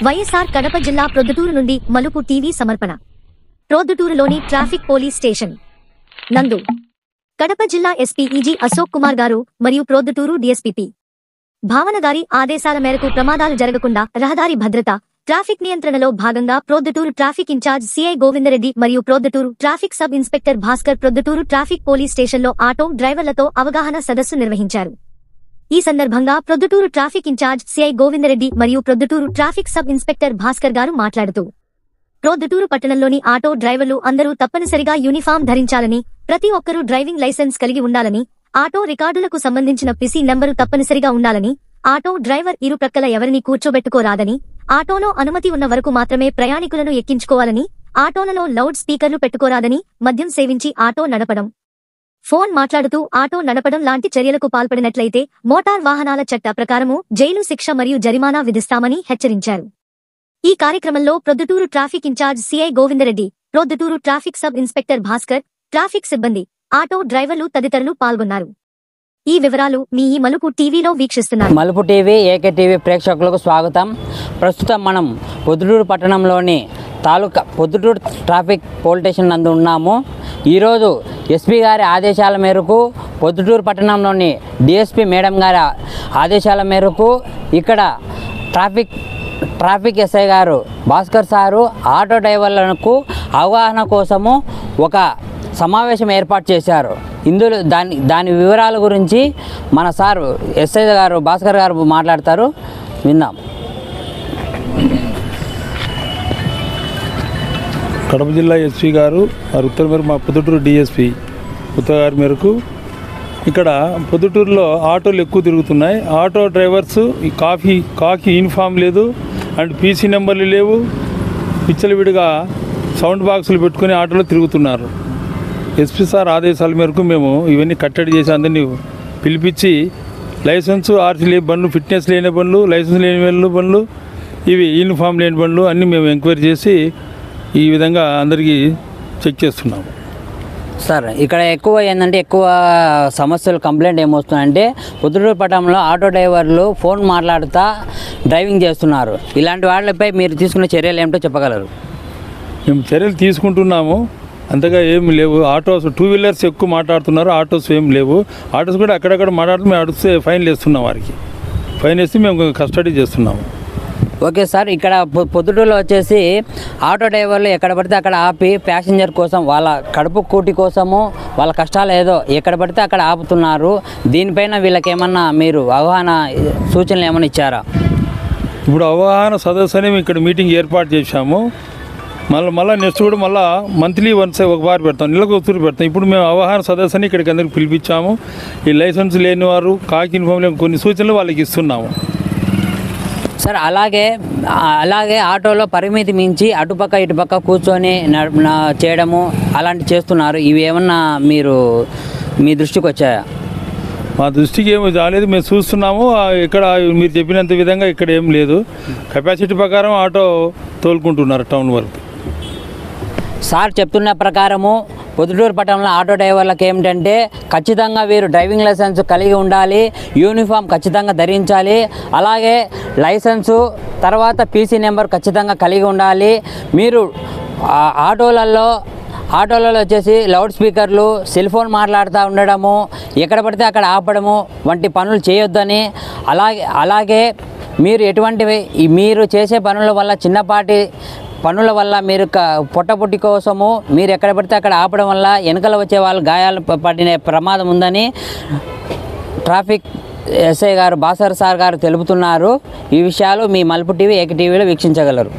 వైఎస్ఆర్ కడప జిల్లా ప్రొద్దుటూరు నుండి మలుపు టీవీ సమర్పణ. ప్రొద్దుటూరులోని ట్రాఫిక్ పోలీస్ స్టేషన్ నందు కడప జిల్లా ఎస్పీ ఈజీ అశోక్ కుమార్ గారు మరియు ప్రొద్దుటూరు డీఎస్పీ భావన గారి ఆదేశాల మేరకు ప్రమాదాలు జరగకుండా రహదారి భద్రత, ట్రాఫిక్ నియంత్రణలో భాగంగా Proddatur traffic incharge CI Govindareddy మరియు Proddatur traffic sub inspector Bhaskar Proddatur traffic police స్టేషన్లో ఆటో డ్రైవర్లతో అవగాహన సదస్సు నిర్వహించారు. ఈ సందర్భంగా Proddatur traffic incharge CI Govindareddy మరియు Proddatur traffic sub inspector Bhaskar గారు మాట్లాడుతూ, ప్రొద్దుటూరు పట్టణంలోని ఆటో డ్రైవర్లు అందరూ తప్పనిసరిగా యూనిఫామ్ ధరించాలని, ప్రతి ఒక్కరూ డ్రైవింగ్ లైసెన్స్ కలిగి ఉండాలని, ఆటో రికార్డులకు సంబంధించిన పిసి నెంబరు తప్పనిసరిగా ఉండాలని, ఆటో డ్రైవర్ ఇరు ప్రక్కల ఎవరిని కూర్చోబెట్టుకోరాదని, ఆటోలో అనుమతి ఉన్న వరకు మాత్రమే ప్రయాణికులను ఎక్కించుకోవాలని, ఆటోలలో లౌడ్ స్పీకర్లు పెట్టుకోరాదని, మద్యం సేవించి ఆటో నడపడం, ఫోన్ మాట్లాడుతూ ఆటో నడపడం లాంటి చర్యలకు పాల్పడినట్లయితే మోటార్ వాహనాల చట్ట ప్రకారము జైలు శిక్ష మరియు జరిమానా విధిస్తామని హెచ్చరించారు. ఈ కార్యక్రమంలో Proddatur traffic incharge CI Govindareddy, Proddatur traffic sub inspector Bhaskar, traffic సిబ్బంది, ఆటో డ్రైవర్లు తదితరులు పాల్గొన్నారు. ఈ వివరాలు మీ ఈ మలుపు టీవీలో వీక్షిస్తున్నారు. మలుపు టీవీ, ఏకే టీవీ ప్రేక్షకులకు స్వాగతం. ప్రస్తుతం మనం పొద్దుటూరు పట్టణంలోని పొద్దుటూరు ట్రాఫిక్ పోలీస్ స్టేషన్ నందు ఉన్నాము. ఈరోజు ఎస్పీ గారి ఆదేశాల మేరకు, పొద్దుటూరు పట్టణంలోని డిఎస్పీ మేడం గారి ఆదేశాల మేరకు ఇక్కడ ట్రాఫిక్ ఎస్ఐ గారు భాస్కర్ సారు ఆటో డ్రైవర్లకు అవగాహన కోసము ఒక సమావేశం ఏర్పాటు చేశారు. ఇందులో దాని వివరాల గురించి మన సార్ ఎస్ఐ గారు భాస్కర్ గారు మాట్లాడతారు, విందాం. కడప జిల్లా ఎస్పీ గారు వారి ఉత్తర్వు మేరకు మా పొద్దుటూరు డిఎస్పీ ఉత్తర్వు గారి మేరకు ఇక్కడ పొద్దుటూరులో ఆటోలు ఎక్కువ తిరుగుతున్నాయి. ఆటో డ్రైవర్స్ ఈ కాకి యూనిఫామ్ లేదు అండ్ పీసీ నెంబర్లు లేవు, విచ్చలవిడిగా సౌండ్ బాక్సులు పెట్టుకుని ఆటోలో తిరుగుతున్నారు. ఎస్పీ సార్ ఆదేశాల మేరకు మేము ఇవన్నీ కట్టడి చేసి అందరినీ పిలిపించి లైసెన్స్, ఆర్సీ లేని బండ్లు, ఫిట్నెస్ లేని బండ్లు, లైసెన్స్ లేని బండ్లు, ఇవి యూనిఫామ్ లేని బండ్లు అన్నీ మేము ఎంక్వైరీ చేసి ఈ విధంగా అందరికీ చెక్ చేస్తున్నాము. సార్ ఇక్కడ ఎక్కువ సమస్యలు కంప్లైంట్ ఏమొస్తుందంటే పొద్దుటూరు పట్టణంలో ఆటో డ్రైవర్లు ఫోన్ మాట్లాడుతూ డ్రైవింగ్ చేస్తున్నారు. ఇలాంటి వాళ్ళపై మీరు తీసుకున్న చర్యలు ఏమిటో చెప్పగలరు? మేము చర్యలు తీసుకుంటున్నాము, అంతగా ఏమి లేవు. ఆటోస్ 2 వీలర్స్ ఎక్కువ మాట్లాడుతున్నారు, ఆటోస్ ఏమి లేవు. ఆటోస్ కూడా అక్కడక్కడ మాట్లాడుతూ మేము అడిగితే ఫైన్లు వేస్తున్నాం, వారికి ఫైన్ వేసి మేము కస్టడీ చేస్తున్నాము. ఓకే సార్, ఇక్కడ పొద్దుటూరులో వచ్చేసి ఆటో డ్రైవర్లు ఎక్కడ పడితే అక్కడ ఆపి ప్యాసింజర్ కోసం, వాళ్ళ కడుపు కూటి కోసము, వాళ్ళ కష్టాలు ఏదో ఎక్కడ పడితే అక్కడ ఆపుతున్నారు. దీనిపైన వీళ్ళకి ఏమన్నా మీరు అవగాహన సూచనలు ఏమైనా ఇచ్చారా? ఇప్పుడు అవగాహన సదస్సు అని ఇక్కడ మీటింగ్ ఏర్పాటు చేశాము. మళ్ళీ నెక్స్ట్ కూడా మంత్లీ వన్స్ ఒకసారి పెడతాం, నెలకు ఒకసారి పెడతాం. ఇప్పుడు మేము అవగాహన సదస్సు అని ఇక్కడికి అందరికి పిలిపించాము. ఈ లైసెన్స్ లేని వారు, కాకి యూనిఫామ్ లేని కొన్ని సూచనలు వాళ్ళకి ఇస్తున్నాము. సార్ అలాగే ఆటోలో పరిమితి మించి అటుపక్క ఇటుపక్క కూర్చొని చేయడము అలాంటి చేస్తున్నారు. ఇవి ఏమన్నా మీ దృష్టికి వచ్చాయా? మా దృష్టికి ఏమో రాలేదు, మేము చూస్తున్నాము. ఇక్కడ మీరు చెప్పినంత విధంగా ఇక్కడ ఏం లేదు. కెపాసిటీ ప్రకారం ఆటో తోలుకుంటున్నారు టౌన్ వరకు. సార్ చెప్తున్న ప్రకారము పొద్దుటూరు పట్టణంలో ఆటో డ్రైవర్లకు ఏమిటంటే ఖచ్చితంగా వీరు డ్రైవింగ్ లైసెన్స్ కలిగి ఉండాలి, యూనిఫామ్ ఖచ్చితంగా ధరించాలి, అలాగే లైసెన్సు తర్వాత పీసీ నెంబర్ ఖచ్చితంగా కలిగి ఉండాలి. మీరు ఆటోలలో వచ్చేసి లౌడ్ స్పీకర్లు, సెల్ ఫోన్ మాట్లాడుతూ ఉండడము, ఎక్కడ పడితే అక్కడ ఆపడము వంటి పనులు చేయొద్దని, అలాగే మీరు చేసే పనుల వల్ల, చిన్నపాటి పనుల వల్ల మీరు పొట్టపుట్టి కోసము మీరు ఎక్కడ పడితే అక్కడ ఆపడం వల్ల వెనకల వచ్చే వాళ్ళు గాయాలు పడిన ప్రమాదం ఉందని ట్రాఫిక్ ఎస్ఐ గారు భాస్కర్ సార్ గారు తెలుపుతున్నారు. ఈ విషయాలు మీ మలుపు టీవీ, ఏక టీవీలో వీక్షించగలరు.